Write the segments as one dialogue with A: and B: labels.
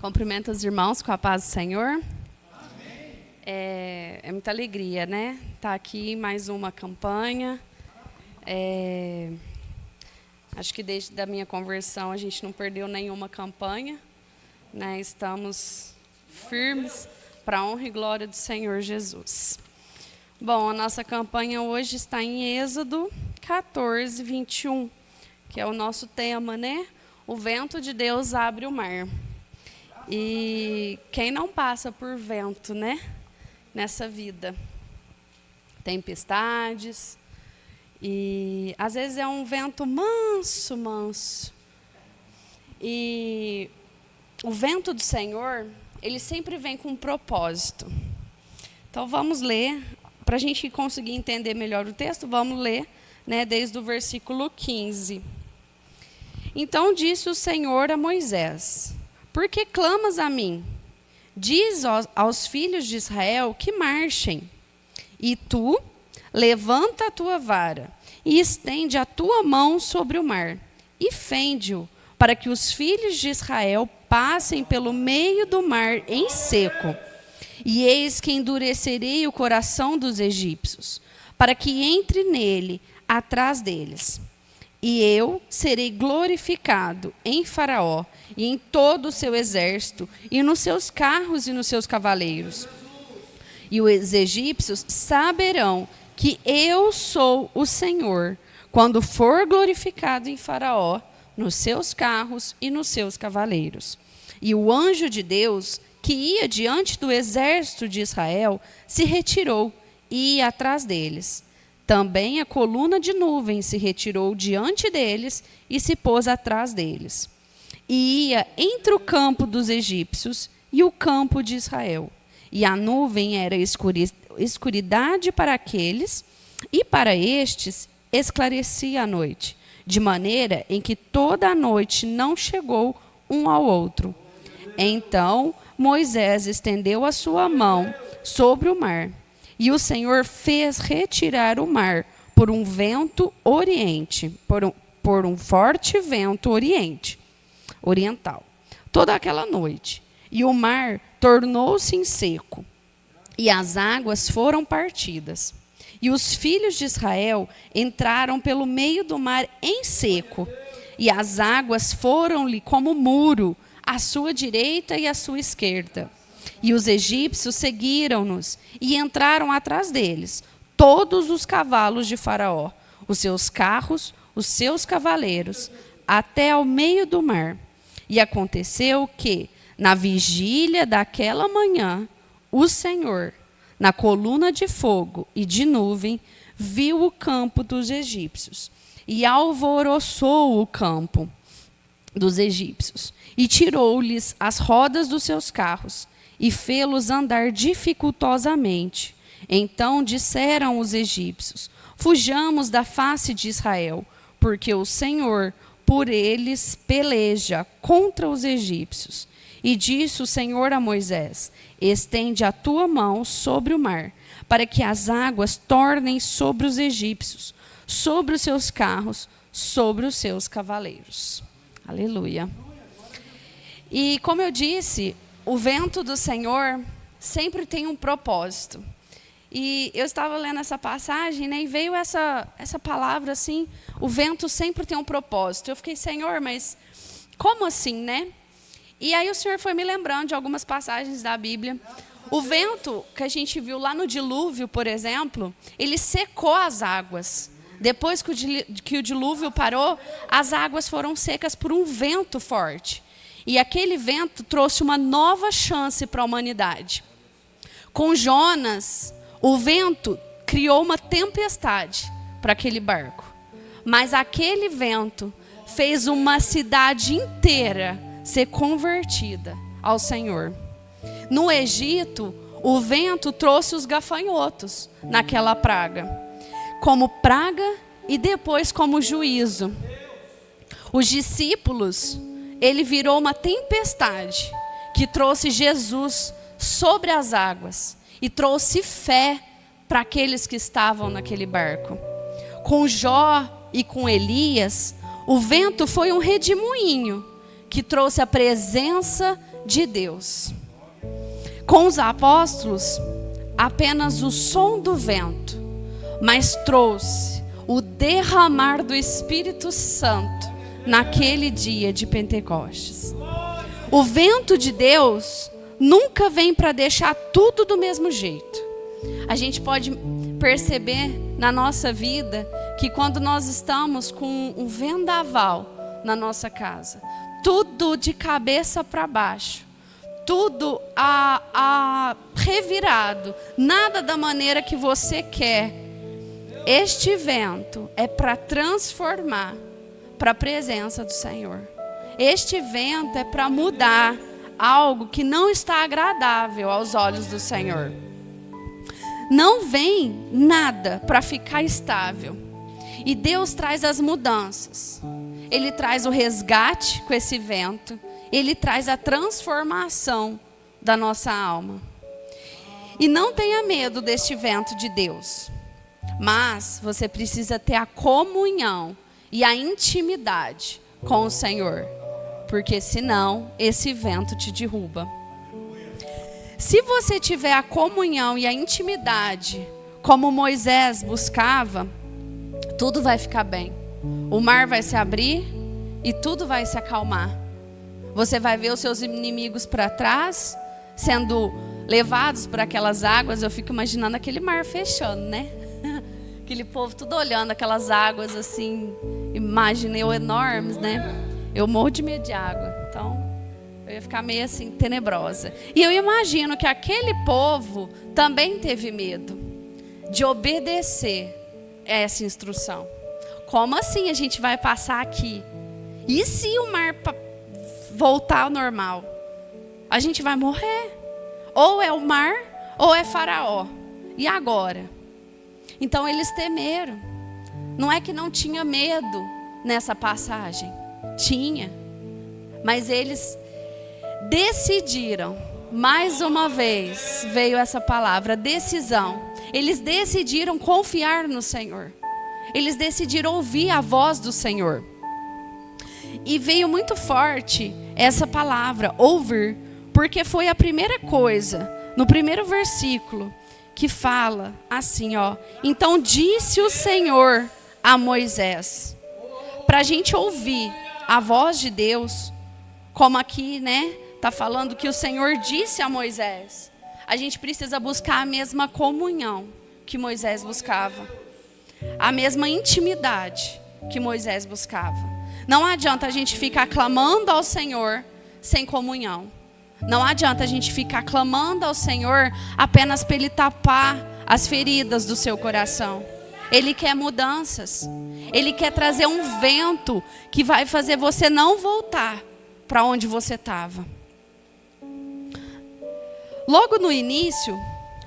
A: Cumprimento os irmãos com a paz do Senhor. Amém. É muita alegria, né? Estar aqui em mais uma campanha. Acho que desde a minha conversão a gente não perdeu nenhuma campanha, né? Estamos firmes para a honra e glória do Senhor Jesus. Bom, a nossa campanha hoje está em Êxodo 14, 21, que é o nosso tema, né? O vento de Deus abre o mar. E quem não passa por vento, né? Nessa vida. Tempestades. E às vezes é um vento manso, manso. E o vento do Senhor, ele sempre vem com um propósito. Então vamos ler, para a gente conseguir entender melhor o texto, vamos ler, né, desde o versículo 15. Então disse o Senhor a Moisés: por que clamas a mim? Diz aos filhos de Israel que marchem. E tu, levanta a tua vara e estende a tua mão sobre o mar e fende-o, para que os filhos de Israel passem pelo meio do mar em seco. E eis que endurecerei o coração dos egípcios, para que entre nele atrás deles. E eu serei glorificado em Faraó e em todo o seu exército, e nos seus carros e nos seus cavaleiros. E os egípcios saberão que eu sou o Senhor, quando for glorificado em Faraó, nos seus carros e nos seus cavaleiros. E o anjo de Deus, que ia diante do exército de Israel, se retirou e ia atrás deles. Também a coluna de nuvem se retirou diante deles e se pôs atrás deles. E ia entre o campo dos egípcios e o campo de Israel. E a nuvem era escuridade para aqueles, e para estes esclarecia a noite, de maneira em que toda a noite não chegou um ao outro. Então Moisés estendeu a sua mão sobre o mar, e o Senhor fez retirar o mar por um vento oriente, por um forte vento oriental, toda aquela noite. E o mar tornou-se em seco, e as águas foram partidas. E os filhos de Israel entraram pelo meio do mar em seco, e as águas foram-lhe como muro, à sua direita e à sua esquerda. E os egípcios seguiram-nos e entraram atrás deles, todos os cavalos de Faraó, os seus carros, os seus cavaleiros, até ao meio do mar. E aconteceu que, na vigília daquela manhã, o Senhor, na coluna de fogo e de nuvem, viu o campo dos egípcios e alvoroçou o campo dos egípcios e tirou-lhes as rodas dos seus carros e fê-los andar dificultosamente. Então disseram os egípcios: fujamos da face de Israel, porque o Senhor por eles peleja contra os egípcios. E disse o Senhor a Moisés: estende a tua mão sobre o mar, para que as águas tornem sobre os egípcios, sobre os seus carros, sobre os seus cavaleiros. Aleluia. E como eu disse, o vento do Senhor sempre tem um propósito. E eu estava lendo essa passagem, né, e veio essa palavra assim: o vento sempre tem um propósito. Eu fiquei: Senhor, mas como assim, né? E aí o Senhor foi me lembrando de algumas passagens da Bíblia. O vento que a gente viu lá no dilúvio, por exemplo, ele secou as águas. Depois que o dilúvio parou, as águas foram secas por um vento forte. E aquele vento trouxe uma nova chance para a humanidade. Com Jonas, o vento criou uma tempestade para aquele barco. Mas aquele vento fez uma cidade inteira ser convertida ao Senhor. No Egito, o vento trouxe os gafanhotos naquela praga, como praga e depois como juízo. Os discípulos, ele virou uma tempestade que trouxe Jesus sobre as águas e trouxe fé para aqueles que estavam naquele barco. Com Jó e com Elias, o vento foi um redemoinho que trouxe a presença de Deus. Com os apóstolos, apenas o som do vento, mas trouxe o derramar do Espírito Santo naquele dia de Pentecostes. O vento de Deus nunca vem para deixar tudo do mesmo jeito. A gente pode perceber na nossa vida que quando nós estamos com um vendaval na nossa casa, tudo de cabeça para baixo, tudo revirado, nada da maneira que você quer. Este vento é para transformar para a presença do Senhor. Este vento é para mudar algo que não está agradável aos olhos do Senhor. Não vem nada para ficar estável. E Deus traz as mudanças. Ele traz o resgate com esse vento. Ele traz a transformação da nossa alma. E não tenha medo deste vento de Deus. Mas você precisa ter a comunhão e a intimidade com o Senhor. Porque senão esse vento te derruba. Se você tiver a comunhão e a intimidade, como Moisés buscava, tudo vai ficar bem. O mar vai se abrir e tudo vai se acalmar. Você vai ver os seus inimigos para trás, sendo levados por aquelas águas. Eu fico imaginando aquele mar fechando, né? Aquele povo tudo olhando aquelas águas assim, imaginei enormes, né? Eu morro de medo de água, então eu ia ficar meio assim, tenebrosa. E eu imagino que aquele povo também teve medo de obedecer essa instrução. Como assim a gente vai passar aqui? E se o mar voltar ao normal? A gente vai morrer. Ou é o mar, ou é Faraó. E agora? Então eles temeram. Não é que não tinha medo nessa passagem. Tinha. Mas eles decidiram. Mais uma vez veio essa palavra, decisão. Eles decidiram confiar no Senhor. Eles decidiram ouvir a voz do Senhor. E veio muito forte essa palavra, ouvir, porque foi a primeira coisa, no primeiro versículo, que fala assim, ó. Então disse o Senhor a Moisés. Para a gente ouvir a voz de Deus, como aqui, né? Está falando que o Senhor disse a Moisés. A gente precisa buscar a mesma comunhão que Moisés buscava. A mesma intimidade que Moisés buscava. Não adianta a gente ficar clamando ao Senhor sem comunhão. Não adianta a gente ficar clamando ao Senhor apenas para Ele tapar as feridas do seu coração. Ele quer mudanças. Ele quer trazer um vento que vai fazer você não voltar para onde você estava. Logo no início,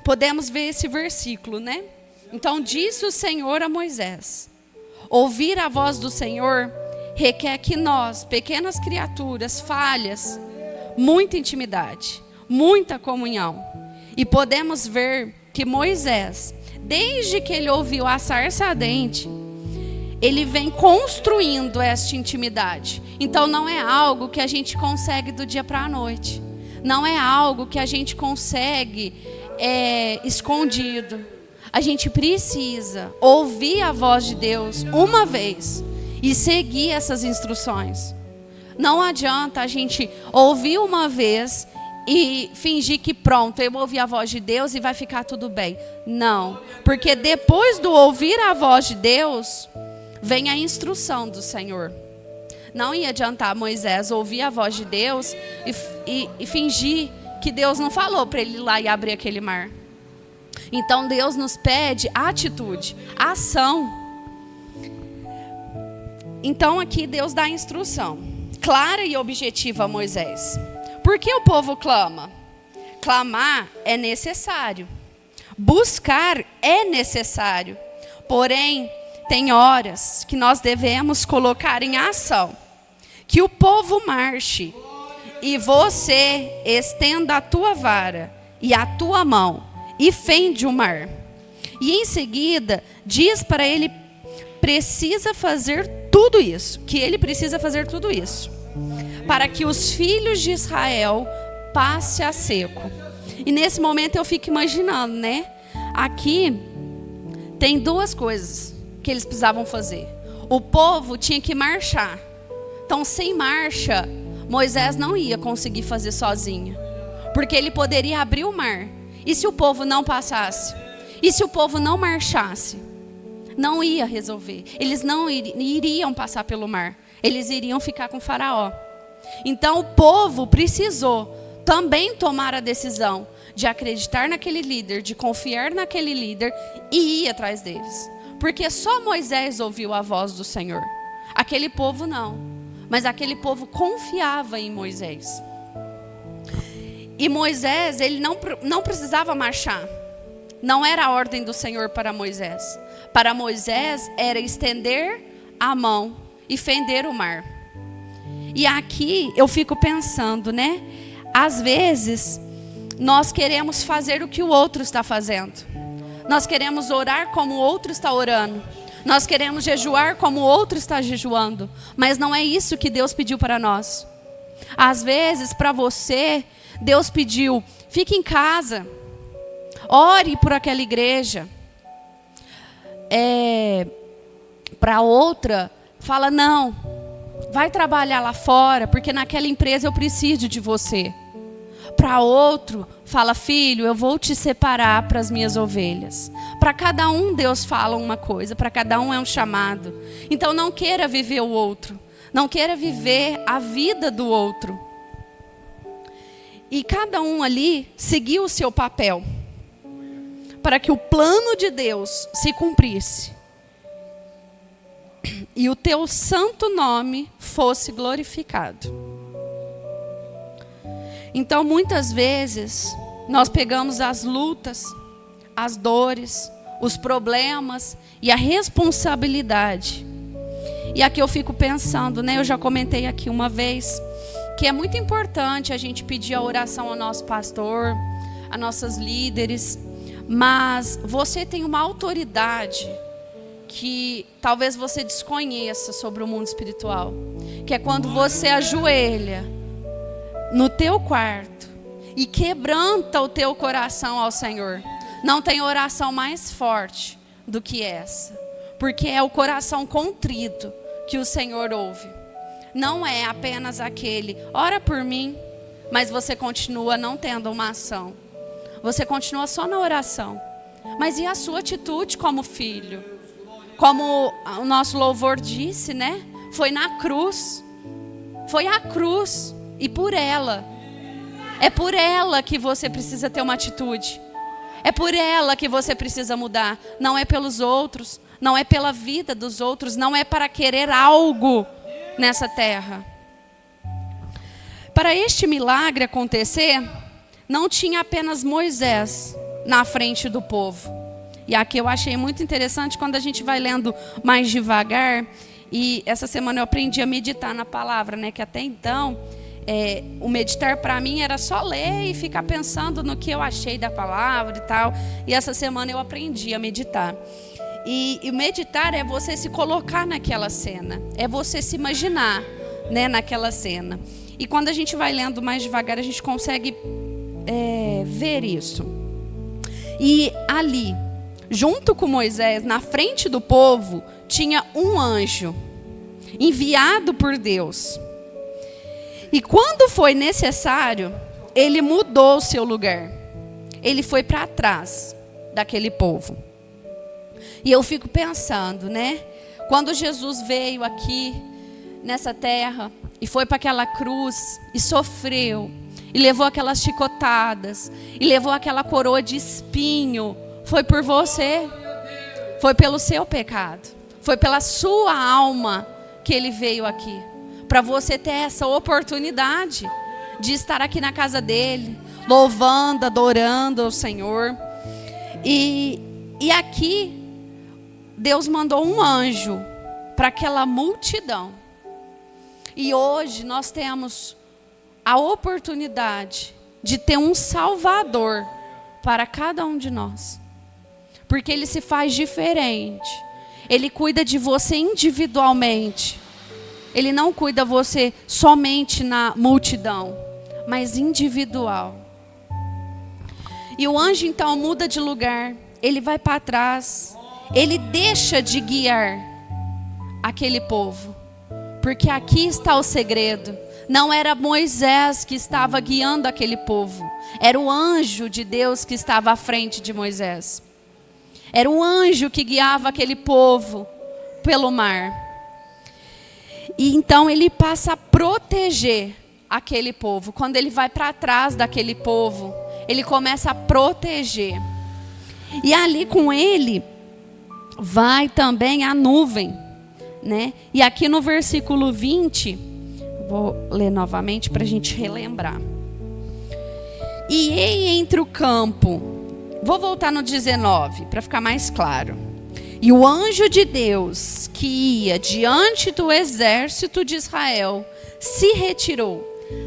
A: podemos ver esse versículo, né? Então disse o Senhor a Moisés: ouvir a voz do Senhor requer que nós, pequenas criaturas, falhas, muita intimidade, muita comunhão. E podemos ver que Moisés, desde que ele ouviu a sarça ardente, ele vem construindo esta intimidade. Então não é algo que a gente consegue do dia para a noite. Não é algo que a gente consegue escondido. A gente precisa ouvir a voz de Deus uma vez e seguir essas instruções. Não adianta a gente ouvir uma vez e fingir que pronto, eu ouvi a voz de Deus e vai ficar tudo bem. Não, porque depois do ouvir a voz de Deus, vem a instrução do Senhor. Não ia adiantar Moisés ouvir a voz de Deus e fingir que Deus não falou para ele ir lá e abrir aquele mar. Então Deus nos pede atitude, ação. Então aqui Deus dá a instrução clara e objetiva a Moisés. Por que o povo clama? Clamar é necessário. Buscar é necessário. Porém, tem horas que nós devemos colocar em ação. Que o povo marche e você estenda a tua vara e a tua mão e fende o mar. E em seguida diz para ele precisa fazer tudo isso, que ele precisa fazer tudo isso, para que os filhos de Israel passe a seco. E nesse momento eu fico imaginando, né? Aqui tem duas coisas que eles precisavam fazer. O povo tinha que marchar. Então, sem marcha, Moisés não ia conseguir fazer sozinho. Porque ele poderia abrir o mar. E se o povo não passasse? E se o povo não marchasse? Não ia resolver. Eles não iriam passar pelo mar. Eles iriam ficar com Faraó. Então o povo precisou também tomar a decisão de acreditar naquele líder, de confiar naquele líder e ir atrás deles. Porque só Moisés ouviu a voz do Senhor. Aquele povo não. Mas aquele povo confiava em Moisés. E Moisés, ele não precisava marchar. Não era a ordem do Senhor para Moisés. Para Moisés era estender a mão e fender o mar. E aqui eu fico pensando, né? Às vezes nós queremos fazer o que o outro está fazendo. Nós queremos orar como o outro está orando. Nós queremos jejuar como o outro está jejuando. Mas não é isso que Deus pediu para nós. Às vezes, para você, Deus pediu: fique em casa. Ore por aquela igreja. Para outra, fala: não, vai trabalhar lá fora, porque naquela empresa eu preciso de você. Para outro, fala: filho, eu vou te separar para as minhas ovelhas. Para cada um Deus fala uma coisa, para cada um é um chamado. Então não queira viver o outro, não queira viver a vida do outro. E cada um ali seguiu o seu papel, para que o plano de Deus se cumprisse e o teu santo nome fosse glorificado. Então, muitas vezes, nós pegamos as lutas, as dores, os problemas e a responsabilidade. E aqui eu fico pensando, né? Eu já comentei aqui uma vez que é muito importante a gente pedir a oração ao nosso pastor, a nossas líderes. Mas você tem uma autoridade que talvez você desconheça sobre o mundo espiritual. Que é quando você ajoelha no teu quarto e quebranta o teu coração ao Senhor. Não tem oração mais forte do que essa. Porque é o coração contrito que o Senhor ouve. Não é apenas aquele: ora por mim, mas você continua não tendo uma ação. Você continua só na oração. Mas e a sua atitude como filho? Como o nosso louvor disse, né? Foi na cruz. Foi a cruz. E por ela. É por ela que você precisa ter uma atitude. É por ela que você precisa mudar. Não é pelos outros. Não é pela vida dos outros. Não é para querer algo nessa terra. Para este milagre acontecer, não tinha apenas Moisés na frente do povo. E aqui eu achei muito interessante quando a gente vai lendo mais devagar. E essa semana eu aprendi a meditar na palavra, né? Que até então, o meditar para mim era só ler e ficar pensando no que eu achei da palavra e tal. E essa semana eu aprendi a meditar. E meditar é você se colocar naquela cena. É você se imaginar, né, naquela cena. E quando a gente vai lendo mais devagar, a gente consegue ver isso. E ali, junto com Moisés, na frente do povo, tinha um anjo enviado por Deus. E quando foi necessário, ele mudou o seu lugar. Ele foi para trás daquele povo. E eu fico pensando, né? Quando Jesus veio aqui nessa terra e foi para aquela cruz e sofreu, e levou aquelas chicotadas, e levou aquela coroa de espinho, foi por você, foi pelo seu pecado, foi pela sua alma que ele veio aqui, para você ter essa oportunidade de estar aqui na casa dele, louvando, adorando ao Senhor. E aqui Deus mandou um anjo para aquela multidão. E hoje nós temos a oportunidade de ter um Salvador para cada um de nós. Porque Ele se faz diferente. Ele cuida de você individualmente. Ele não cuida você somente na multidão, mas individual. E o anjo então muda de lugar, ele vai para trás, ele deixa de guiar aquele povo, porque aqui está o segredo. Não era Moisés que estava guiando aquele povo, era o anjo de Deus que estava à frente de Moisés. Era o anjo que guiava aquele povo pelo mar. E então ele passa a proteger aquele povo. Quando ele vai para trás daquele povo, ele começa a proteger. E ali com ele vai também a nuvem, né? E aqui no versículo 20, vou ler novamente para a gente relembrar. E ei entre o campo, vou voltar no 19 para ficar mais claro. E o anjo de Deus que ia diante do exército de Israel se retirou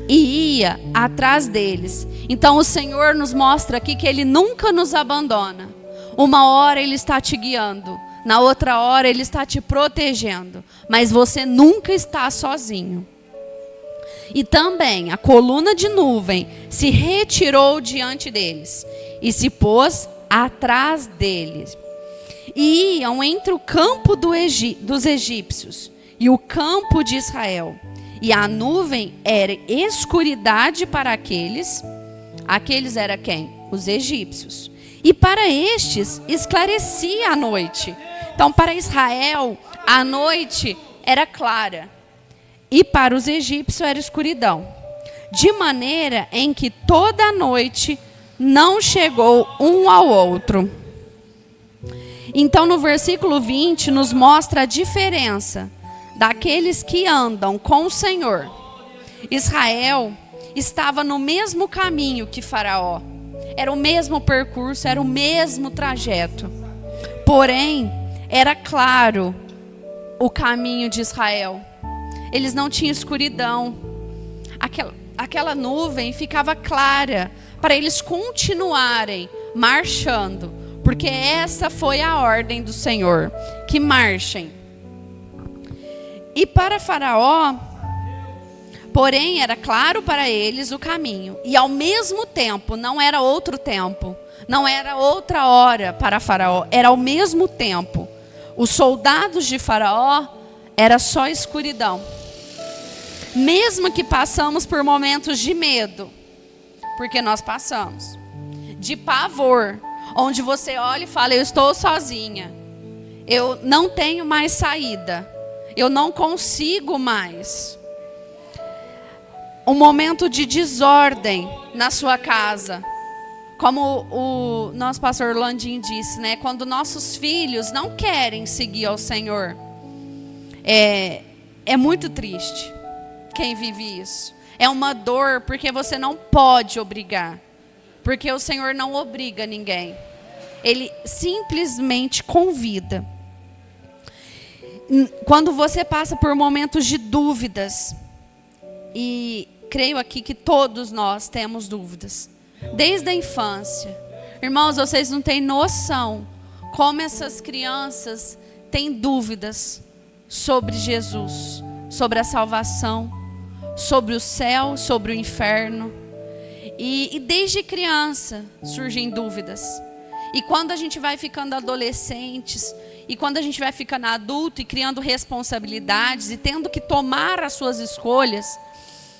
A: e ia atrás deles. Então o Senhor nos mostra aqui que Ele nunca nos abandona. Uma hora Ele está te guiando, na outra hora Ele está te protegendo, mas você nunca está sozinho. E também a coluna de nuvem se retirou diante deles e se pôs atrás deles. E iam entre o campo dos egípcios e o campo de Israel. E a nuvem era escuridade para aqueles era quem? Os egípcios. E para estes esclarecia a noite. Então para Israel a noite era clara. E para os egípcios era escuridão. De maneira em que toda a noite não chegou um ao outro. Então no versículo 20 nos mostra a diferença daqueles que andam com o Senhor. Israel estava no mesmo caminho que Faraó. Era o mesmo percurso, era o mesmo trajeto. Porém, era claro o caminho de Israel. Eles não tinham escuridão. Aquela nuvem ficava clara para eles continuarem marchando. Porque essa foi a ordem do Senhor, que marchem. E para Faraó, porém, era claro para eles o caminho. E ao mesmo tempo, não era outro tempo, não era outra hora para Faraó, era ao mesmo tempo. Os soldados de Faraó era só escuridão. Mesmo que passamos por momentos de medo, porque nós passamos, de pavor, onde você olha e fala, eu estou sozinha, eu não tenho mais saída, eu não consigo mais. Um momento de desordem na sua casa, como o nosso pastor Landim disse, né? Quando nossos filhos não querem seguir ao Senhor, é muito triste quem vive isso. É uma dor porque você não pode obrigar. Porque o Senhor não obriga ninguém. Ele simplesmente convida. Quando você passa por momentos de dúvidas, e creio aqui que todos nós temos dúvidas, desde a infância. Irmãos, vocês não têm noção como essas crianças têm dúvidas sobre Jesus, sobre a salvação, sobre o céu, sobre o inferno. E desde criança surgem dúvidas. E quando a gente vai ficando adolescentes, e quando a gente vai ficando adulto e criando responsabilidades e tendo que tomar as suas escolhas,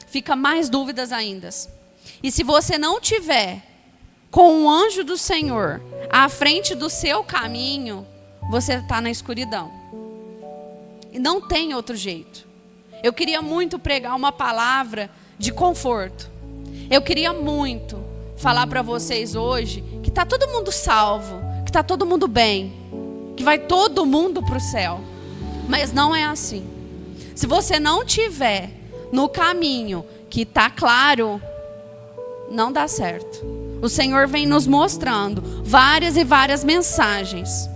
A: fica mais dúvidas ainda. E se você não tiver com o anjo do Senhor à frente do seu caminho, você está na escuridão. E não tem outro jeito. Eu queria muito pregar uma palavra de conforto. Eu queria muito falar para vocês hoje que está todo mundo salvo, que está todo mundo bem, que vai todo mundo para o céu. Mas não é assim. Se você não tiver no caminho que está claro, não dá certo. O Senhor vem nos mostrando várias e várias mensagens.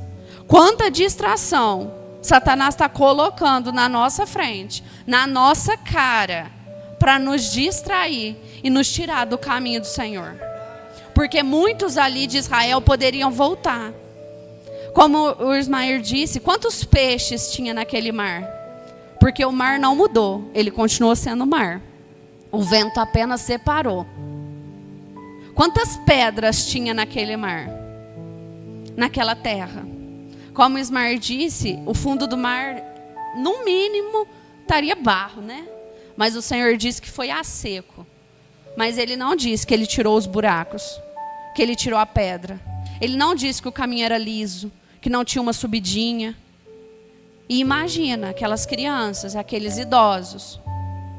A: Quanta distração Satanás está colocando na nossa frente, na nossa cara, para nos distrair e nos tirar do caminho do Senhor. Porque muitos ali de Israel poderiam voltar. Como o Ismael disse, quantos peixes tinha naquele mar? Porque o mar não mudou, ele continuou sendo mar. O vento apenas separou. Quantas pedras tinha naquele mar? Naquela terra? Como o Ismar disse, o fundo do mar, no mínimo, estaria barro, né? Mas o Senhor disse que foi a seco. Mas Ele não disse que Ele tirou os buracos, que Ele tirou a pedra. Ele não disse que o caminho era liso, que não tinha uma subidinha. E imagina aquelas crianças, aqueles idosos,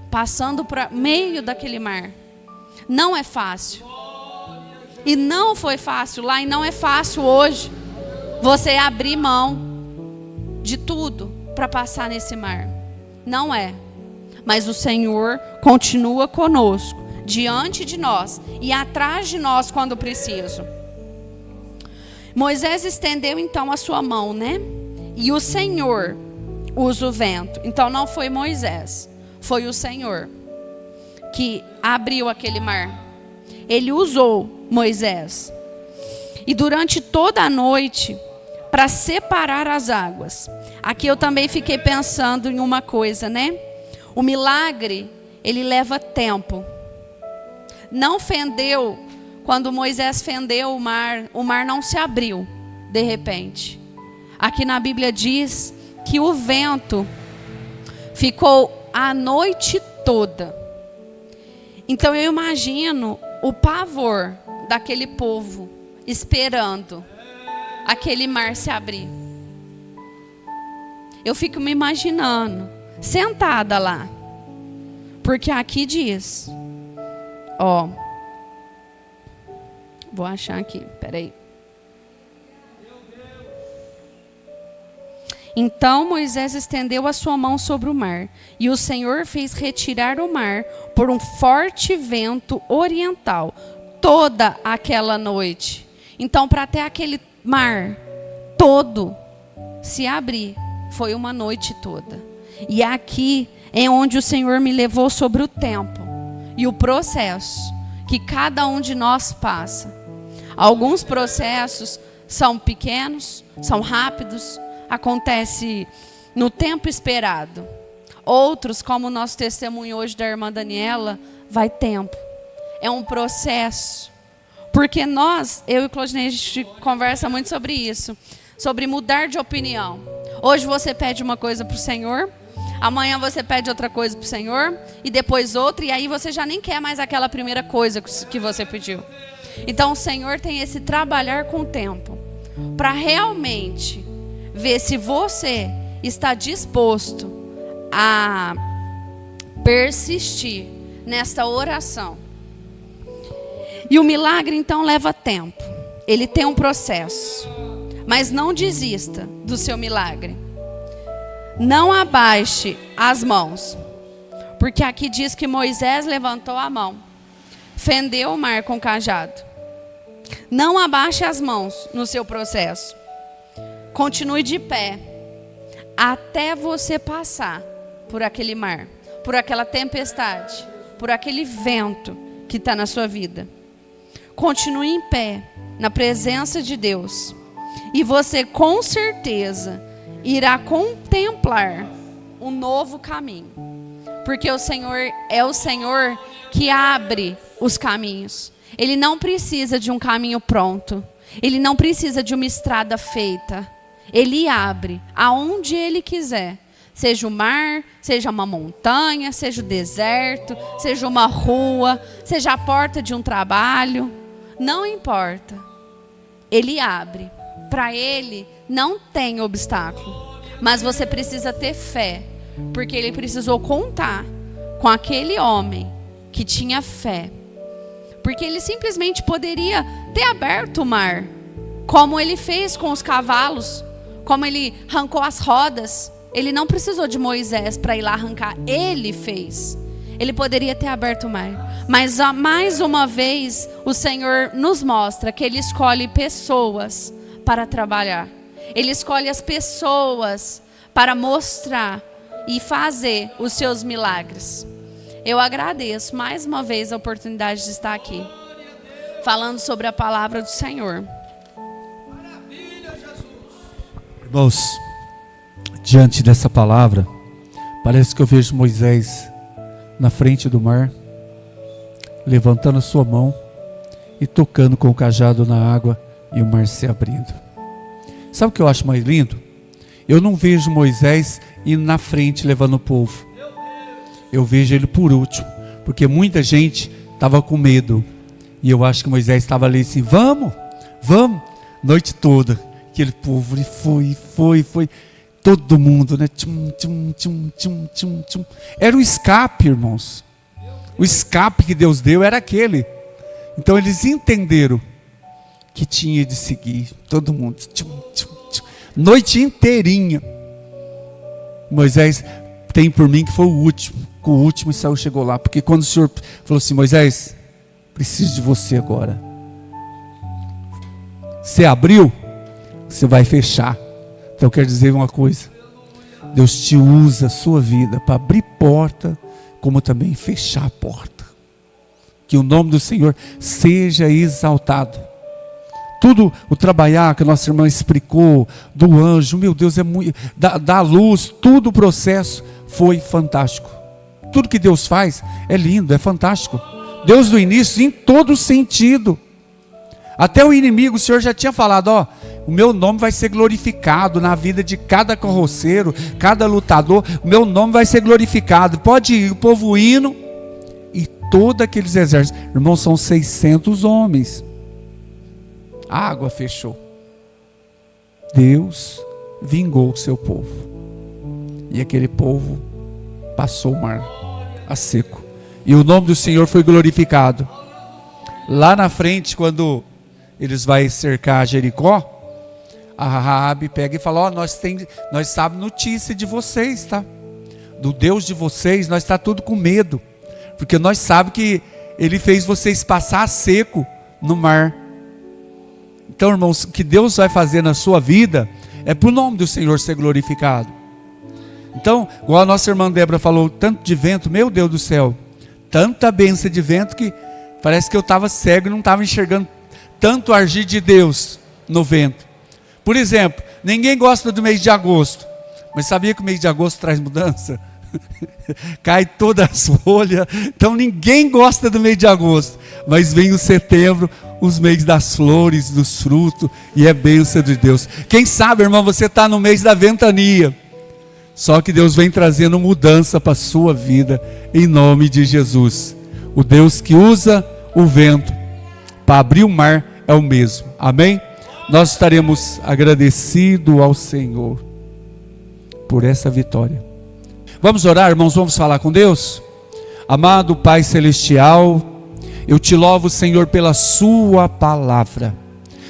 A: passando para meio daquele mar. Não é fácil. E não foi fácil lá e não é fácil hoje você abrir mão de tudo para passar nesse mar. Não é. Mas o Senhor continua conosco, diante de nós e atrás de nós quando preciso. Moisés estendeu então a sua mão, né? E o Senhor usa o vento. Então não foi Moisés, foi o Senhor que abriu aquele mar. Ele usou Moisés. E durante toda a noite, para separar as águas. Aqui eu também fiquei pensando em uma coisa, né? O milagre, ele leva tempo. Não fendeu, quando Moisés fendeu o mar não se abriu, de repente. Aqui na Bíblia diz que o vento ficou a noite toda. Então eu imagino o pavor daquele povo esperando aquele mar se abrir. Eu fico me imaginando, sentada lá. Porque aqui diz, ó, vou achar aqui, peraí. Então Moisés estendeu a sua mão sobre o mar, e o Senhor fez retirar o mar por um forte vento oriental, toda aquela noite. Então, para até aquele mar todo se abrir, foi uma noite toda. E aqui é onde o Senhor me levou sobre o tempo e o processo que cada um de nós passa. Alguns processos são pequenos, são rápidos, acontece no tempo esperado. Outros, como o nosso testemunho hoje da irmã Daniela, vai tempo. É um processo. Porque nós, eu e Claudinei, a gente conversa muito sobre isso. Sobre mudar de opinião. Hoje você pede uma coisa para o Senhor, amanhã você pede outra coisa para o Senhor, e depois outra, e aí você já nem quer mais aquela primeira coisa que você pediu. Então o Senhor tem esse trabalhar com o tempo, para realmente ver se você está disposto a persistir nesta oração. E o milagre então leva tempo. Ele tem um processo. Mas não desista do seu milagre. Não abaixe as mãos. Porque aqui diz que Moisés levantou a mão, fendeu o mar com o cajado. Não abaixe as mãos no seu processo. Continue de pé até você passar por aquele mar, por aquela tempestade, por aquele vento que está na sua vida. Continue em pé na presença de Deus e você com certeza irá contemplar um novo caminho, porque o Senhor é o Senhor que abre os caminhos. Ele não precisa de um caminho pronto, Ele não precisa de uma estrada feita. Ele abre aonde Ele quiser. Seja o mar, seja uma montanha, seja o deserto, seja uma rua, seja a porta de um trabalho. Não importa. Ele abre. Para Ele não tem obstáculo. Mas você precisa ter fé. Porque Ele precisou contar com aquele homem que tinha fé. Porque Ele simplesmente poderia ter aberto o mar. Como Ele fez com os cavalos. Como Ele arrancou as rodas. Ele não precisou de Moisés para ir lá arrancar. Ele fez. Ele poderia ter aberto o mar. Mas mais uma vez o Senhor nos mostra que Ele escolhe pessoas para trabalhar. Ele escolhe as pessoas para mostrar e fazer os seus milagres. Eu agradeço mais uma vez a oportunidade de estar aqui, falando sobre a palavra do Senhor.
B: Irmãos, diante dessa palavra, parece que eu vejo Moisés na frente do mar, levantando a sua mão e tocando com o cajado na água e o mar se abrindo. Sabe o que eu acho mais lindo? Eu não vejo Moisés indo na frente levando o povo. Eu vejo ele por último, porque muita gente estava com medo. E eu acho que Moisés estava ali assim, vamos, noite toda. Aquele povo, ele foi. Todo mundo, né? Tchum, tchum, tchum, tchum, tchum, tchum. Era o escape, irmãos. O escape que Deus deu era aquele. Então eles entenderam que tinha de seguir. Todo mundo. Tchum, tchum, tchum. Noite inteirinha. Moisés tem por mim que foi o último. Com o último Saul chegou lá. Porque quando o Senhor falou assim, Moisés, preciso de você agora. Você abriu, você vai fechar. Então eu quero dizer uma coisa. Deus te usa a sua vida para abrir porta, como também fechar a porta. Que o nome do Senhor seja exaltado. Tudo o trabalhar que a nossa irmã explicou, do anjo, meu Deus, é muito, da luz, tudo o processo foi fantástico. Tudo que Deus faz é lindo, é fantástico. Deus do início, em todo sentido. Até o inimigo, o Senhor já tinha falado, ó, o meu nome vai ser glorificado na vida de cada carroceiro, cada lutador, o meu nome vai ser glorificado. Pode ir o povo indo e todos aqueles exércitos. Irmãos, são 600 homens. A água fechou. Deus vingou o seu povo. E aquele povo passou o mar a seco. E o nome do Senhor foi glorificado. Lá na frente, quando eles vão cercar Jericó, a Raabe pega e fala, ó, nós sabemos notícia de vocês, tá? Do Deus de vocês, nós está tudo com medo. Porque nós sabemos que Ele fez vocês passar seco no mar. Então, irmãos, o que Deus vai fazer na sua vida é para o nome do Senhor ser glorificado. Então, igual a nossa irmã Débora falou, tanto de vento, meu Deus do céu, tanta bênção de vento que parece que eu estava cego e não estava enxergando tanto agir de Deus no vento. Por exemplo, ninguém gosta do mês de agosto, mas sabia que o mês de agosto traz mudança? Cai todas as folhas, então ninguém gosta do mês de agosto, mas vem o setembro, os meses das flores, dos frutos, e é bênção de Deus. Quem sabe, irmão, você está no mês da ventania, só que Deus vem trazendo mudança para a sua vida, em nome de Jesus. O Deus que usa o vento para abrir o mar é o mesmo, amém? Nós estaremos agradecidos ao Senhor por essa vitória. Vamos orar, irmãos, vamos falar com Deus? Amado Pai Celestial, eu te louvo, Senhor, pela sua palavra.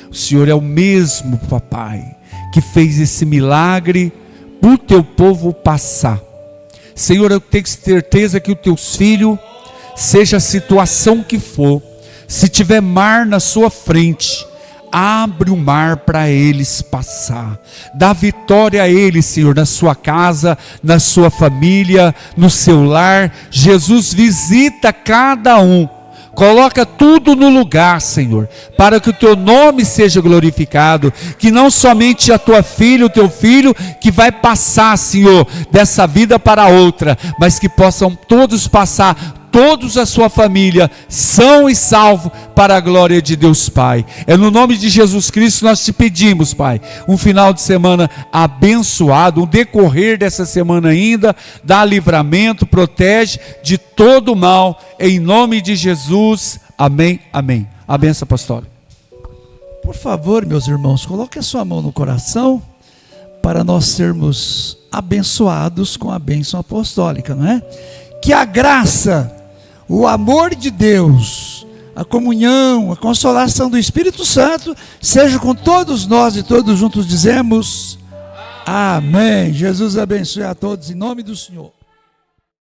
B: O Senhor é o mesmo, papai, que fez esse milagre para o teu povo passar. Senhor, eu tenho certeza que os teus filhos, seja a situação que for, se tiver mar na sua frente, abre o mar para eles passar. Dá vitória a eles, Senhor, na sua casa, na sua família, no seu lar. Jesus, visita cada um. Coloca tudo no lugar, Senhor, para que o teu nome seja glorificado, que não somente a tua filha, o teu filho, que vai passar, Senhor, dessa vida para outra, mas que possam todos passar, todos a sua família, são e salvo para a glória de Deus Pai. É no nome de Jesus Cristo nós te pedimos, Pai, um final de semana abençoado, um decorrer dessa semana ainda, dá livramento, protege de todo mal, em nome de Jesus, amém, amém. A bênção apostólica.
C: Por favor, meus irmãos, coloque a sua mão no coração, para nós sermos abençoados com a bênção apostólica, não é? Que a graça, o amor de Deus, a comunhão, a consolação do Espírito Santo seja com todos nós, e todos juntos dizemos amém. Jesus abençoe a todos em nome do Senhor.